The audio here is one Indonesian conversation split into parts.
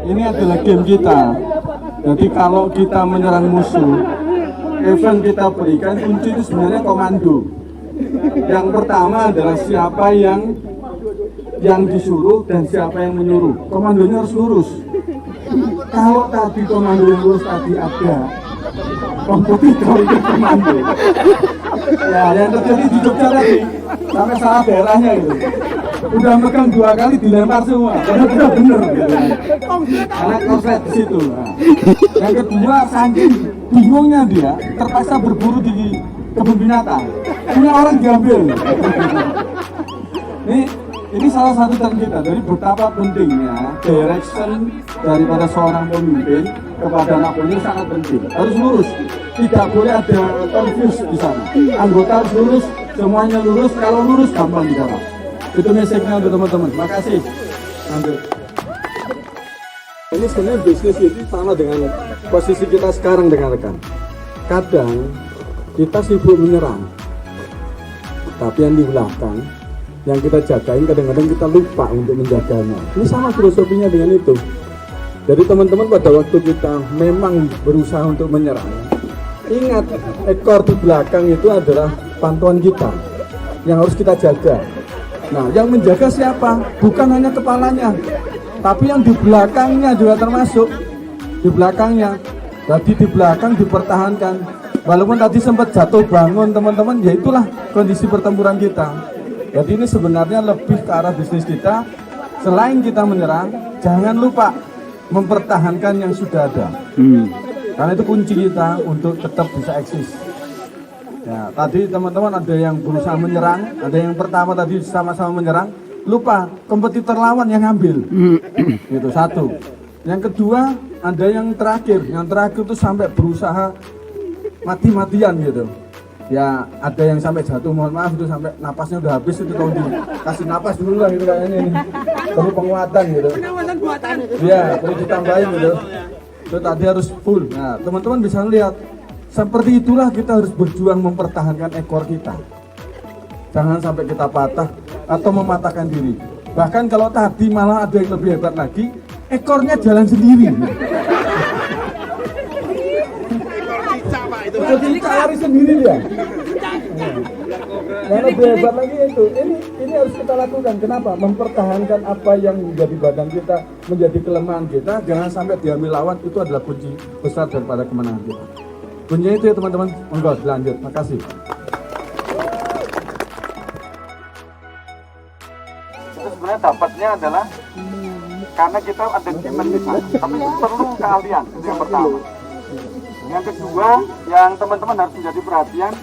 ini adalah game kita. Jadi kalau kita menyerang musuh, event kita berikan kunci itu sebenarnya komando. Yang pertama adalah siapa yang disuruh dan siapa yang menyuruh. Komandonya harus lurus. Kalau tadi komando yang lurus tadi ada kompetitor itu komando. Ya, yang terjadi di Jogja tadi sampai salah daerahnya gitu. Udah megang 2 kali dilempar semua. Karena udah bener gitu. Karena korslet di situ. Nah. Yang kedua, saking bingungnya dia terpaksa berburu di kebun binatang. Punya orang diambil. Ini salah satu tren kita. Dari betapa pentingnya direction daripada seorang pemimpin kepada anak buahnya sangat penting. Harus lurus. Tidak boleh ada confuse di sana. Anggota harus lurus, semuanya lurus. Kalau lurus gampang digarap. Itu message-nya untuk teman-teman. Makasih. Lanjut. Ini sebenarnya bisnis ini sama dengan posisi kita sekarang dengan rekan. Kadang kita sibuk menyerang, tapi yang di belakang yang kita jagain kadang-kadang kita lupa untuk menjaganya. Ini sama filosofinya dengan itu. Jadi teman-teman pada waktu kita memang berusaha untuk menyerang, ingat ekor di belakang itu adalah pantauan kita yang harus kita jaga. Nah, yang menjaga siapa? Bukan hanya kepalanya, tapi yang di belakangnya juga termasuk. Di belakangnya, jadi di belakang dipertahankan. Walaupun tadi sempat jatuh bangun teman-teman, ya itulah kondisi pertempuran kita. Jadi ini sebenarnya lebih ke arah bisnis kita. Selain kita menyerang, jangan lupa mempertahankan yang sudah ada. Karena itu kunci kita untuk tetap bisa eksis. Ya, tadi teman-teman ada yang berusaha menyerang, ada yang pertama tadi sama-sama menyerang, lupa kompetitor lawan yang ngambil. Itu satu. Yang kedua, ada yang terakhir itu sampai berusaha mati-matian gitu. Ya, ada yang sampai jatuh, mohon maaf itu sampai napasnya udah habis, itu tolong dikasih napas dulu lah gitu kayaknya ini. Perlu penguatan gitu. Iya, perlu ditambahin gitu. Itu tadi harus full. Nah, teman-teman bisa lihat seperti itulah kita harus berjuang mempertahankan ekor kita. Jangan sampai kita patah atau mematahkan diri. Bahkan kalau tadi malah ada yang lebih hebat lagi, ekornya jalan sendiri. Jadi lari sendiri dia. Yang lebih hebat lagi itu, ini harus kita lakukan. Kenapa? Mempertahankan apa yang menjadi badan kita, menjadi kelemahan kita, jangan sampai diambil lawan. Itu adalah kunci besar daripada kemenangan kita. Kuncinya itu ya teman-teman. Monggo lanjut. Makasih. Itu sebenarnya dapatnya adalah karena kita ada demand di sana, tapi perlu keahlian. Itu yang pertama. Yang kedua, yang teman-teman harus menjadi perhatian,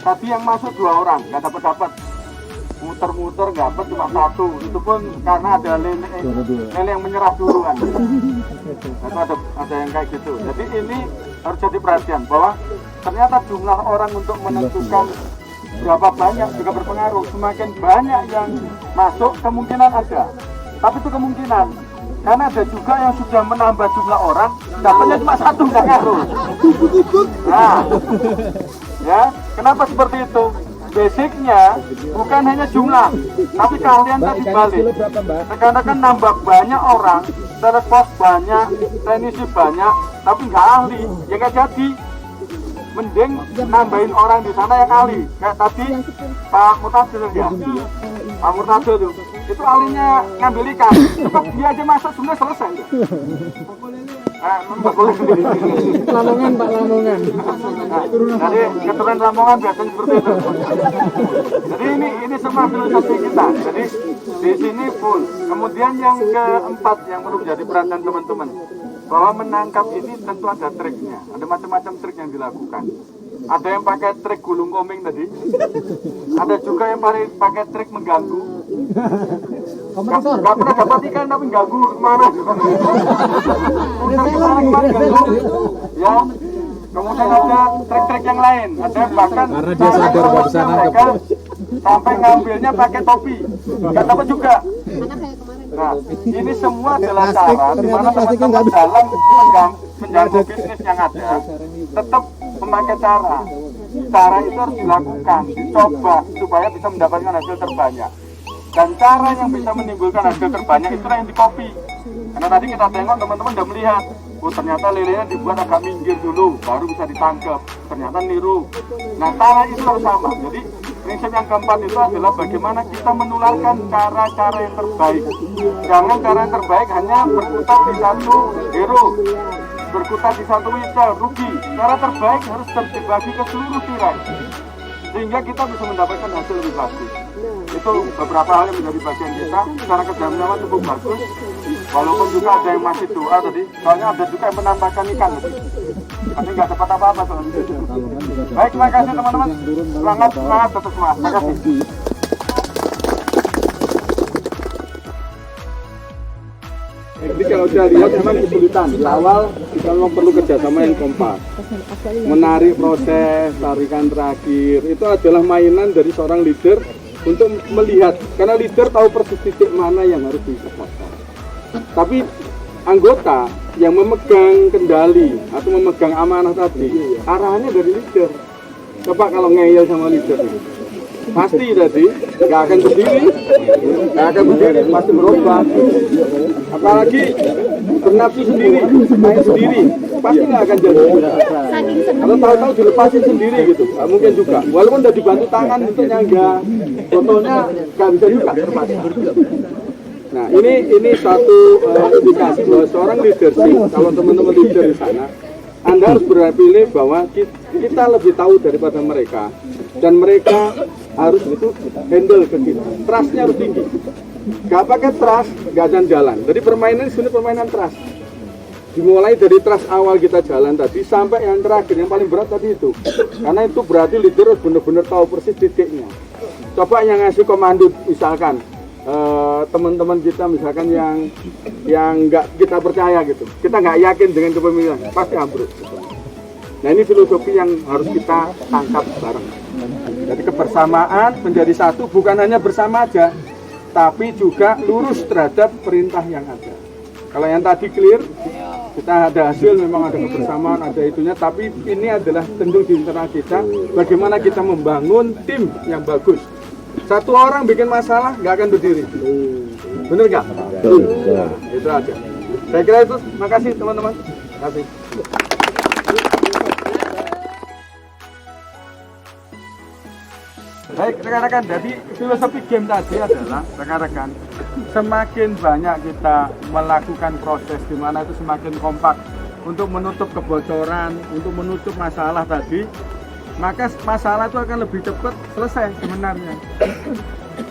tadi yang masuk 2 orang, nggak dapat, muter-muter nggak dapat cuma 1, itu pun karena ada lele yang menyerah duluan. Nah, ada yang kayak gitu. Jadi ini harus jadi perhatian bahwa ternyata jumlah orang untuk menentukan berapa banyak juga berpengaruh. Semakin banyak yang masuk kemungkinan ada, tapi itu kemungkinan. Karena ada juga yang sudah menambah jumlah orang, dapatnya cuma 1, nggak ngaruh. Nah, ya, kenapa seperti itu? Basicnya bukan hanya jumlah, tapi keahlian tadi balik. Karena kan nambah banyak orang, terus pos banyak, teknisi banyak, tapi nggak ahli, ya nggak jadi. Mending nambahin orang di sana yang ahli. Kayak tadi Pak Murtadil ya, Pak Murtadil itu ahlinya ngambil ikan, cepat dia aja masak sebenarnya selesai. Lamongan Pak, Lamongan. Jadi keturunan Lamongan biasanya seperti itu. Jadi ini semua filosofi kita. Jadi di sini full. Kemudian yang keempat yang perlu menjadi perhatian teman-teman, bahwa menangkap ini tentu ada triknya. Ada macam-macam trik yang dilakukan. Ada yang pakai trik gulung koming tadi. Ada juga yang pakai trik mengganggu. Gak pernah dapat ikan tapi ganggu kemana? Ya. Kemudian ada trik-trik yang lain. Ada bahkan karena dia sadar nggak bisa nangkep. Sampai ngambilnya pakai topi. Gak dapat juga. Nah, ini semua adalah cara di mana teman-teman dalam menjaga bisnis yang ada tetap memakai cara. Cara itu harus dilakukan, dicoba supaya bisa mendapatkan hasil terbanyak. Dan cara yang bisa menimbulkan hasil terbanyak itulah yang di copy. Karena tadi kita tengok teman-teman udah melihat, oh ternyata lelenya dibuat agak minggir dulu, baru bisa ditangkap. Ternyata niru. Nah cara itu harus sama. Jadi prinsip yang keempat itu adalah bagaimana kita menularkan cara-cara yang terbaik. Jangan cara yang terbaik hanya berkutat di satu hero, berkutat di satu whistle, rugi. Cara terbaik harus terbagi ke seluruh tirai, sehingga kita bisa mendapatkan hasil lebih bagus. Itu beberapa hal yang menjadi bagian kita. Cara kerjasama cukup bagus, walaupun juga ada yang masih doa tadi, soalnya ada juga yang menambahkan ikan tadi. Tapi nggak dapat apa-apa soalnya. Baik, terima kasih teman-teman. Semangat, tetap semangat. Terima kasih. Jadi kalau saya lihat memang kesulitan di awal kita memang perlu kerjasama yang kompak, menarik proses, tarikan terakhir itu adalah mainan dari seorang leader untuk melihat, karena leader tahu persis titik mana yang harus ditegakkan. Tapi anggota yang memegang kendali atau memegang amanah tadi arahannya dari leader. Coba kalau ngeyel sama leader pasti tadi nggak akan berdiri, pasti berubah. Apalagi bernafsu sendiri, main sendiri, pasti nggak akan jadi. Kalau tahu-tahu dilepasin sendiri gitu, nggak mungkin juga. Walaupun udah dibantu tangan untuk nyangga, fotonya nggak bisa juga terpaksa. Nah ini satu indikasi bahwa seorang leadership, kalau teman-teman leader di sana, Anda harus berpilih bahwa kita lebih tahu daripada mereka, dan mereka harus itu handle ke kita. Trustnya harus tinggi. Gak pakai trust, gak akan jalan. Jadi permainan ini sebenarnya permainan trust. Dimulai dari trust awal kita jalan tadi sampai yang terakhir, yang paling berat tadi itu. Karena itu berarti leader harus benar-benar tahu persis titiknya. Coba yang ngasih komando misalkan teman-teman kita misalkan yang nggak kita percaya gitu, kita nggak yakin dengan kepemimpinan, pasti ambruk. Nah ini filosofi yang harus kita tangkap bareng. Jadi kebersamaan menjadi satu bukan hanya bersama aja, tapi juga lurus terhadap perintah yang ada. Kalau yang tadi clear, kita ada hasil, memang ada kebersamaan, ada itunya, tapi ini adalah tentu di internal kita, bagaimana kita membangun tim yang bagus. Satu orang bikin masalah, nggak akan berdiri. Bener nggak? Nah, itu aja. Saya kira itu, makasih teman-teman. Terima kasih. Baik rekan-rekan, jadi filosofi game tadi adalah rekan-rekan, semakin banyak kita melakukan proses di mana itu semakin kompak untuk menutup kebocoran, untuk menutup masalah tadi, maka masalah itu akan lebih cepat selesai sebenarnya.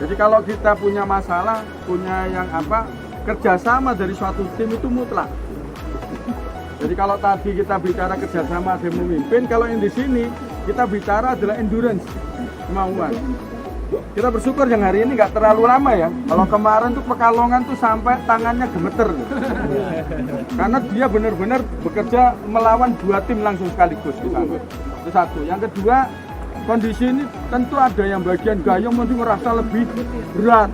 Jadi kalau kita punya masalah, punya yang kerjasama dari suatu tim itu mutlak. Jadi kalau tadi kita bicara kerjasama tim memimpin, kalau yang di sini kita bicara adalah endurance, kemauan. Kita bersyukur yang hari ini nggak terlalu lama ya. Kalau kemarin tuh Pekalongan tuh sampai tangannya gemeter. Karena dia benar-benar bekerja melawan 2 tim langsung sekaligus di sana. Itu satu. Yang kedua, kondisi ini tentu ada yang bagian gayung mungkin merasa lebih berat.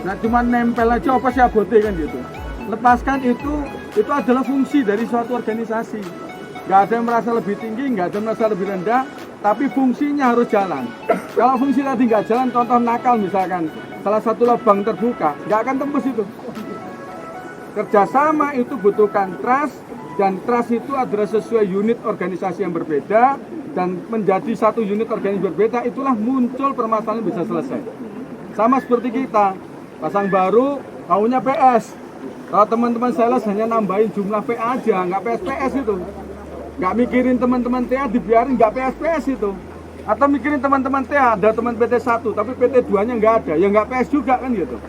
Nah cuma nempel aja apa sih abote kan gitu. Lepaskan itu adalah fungsi dari suatu organisasi. Nggak ada yang merasa lebih tinggi, nggak ada yang merasa lebih rendah, tapi fungsinya harus jalan. Kalau fungsi tadi nggak jalan, contoh nakal misalkan, salah satu lubang terbuka, nggak akan tembus itu. Kerjasama itu butuhkan trust, dan trust itu adalah sesuai unit organisasi yang berbeda, dan menjadi satu unit organisasi berbeda, itulah muncul permasalahan bisa selesai. Sama seperti kita, pasang baru, maunya PS. Kalau teman-teman sales hanya nambahin jumlah PA aja, nggak PS-PS itu. Nggak mikirin teman-teman TA, dibiarin nggak PS-PS itu. Atau mikirin teman-teman TA, ada teman PT1, tapi PT2-nya nggak ada, ya nggak PS juga kan gitu.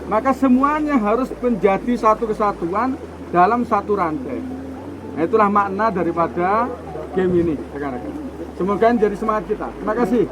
Maka semuanya harus menjadi satu kesatuan dalam satu rantai. Nah, itulah makna daripada game ini, rekan-rekan. Semoga jadi semangat kita. Terima kasih.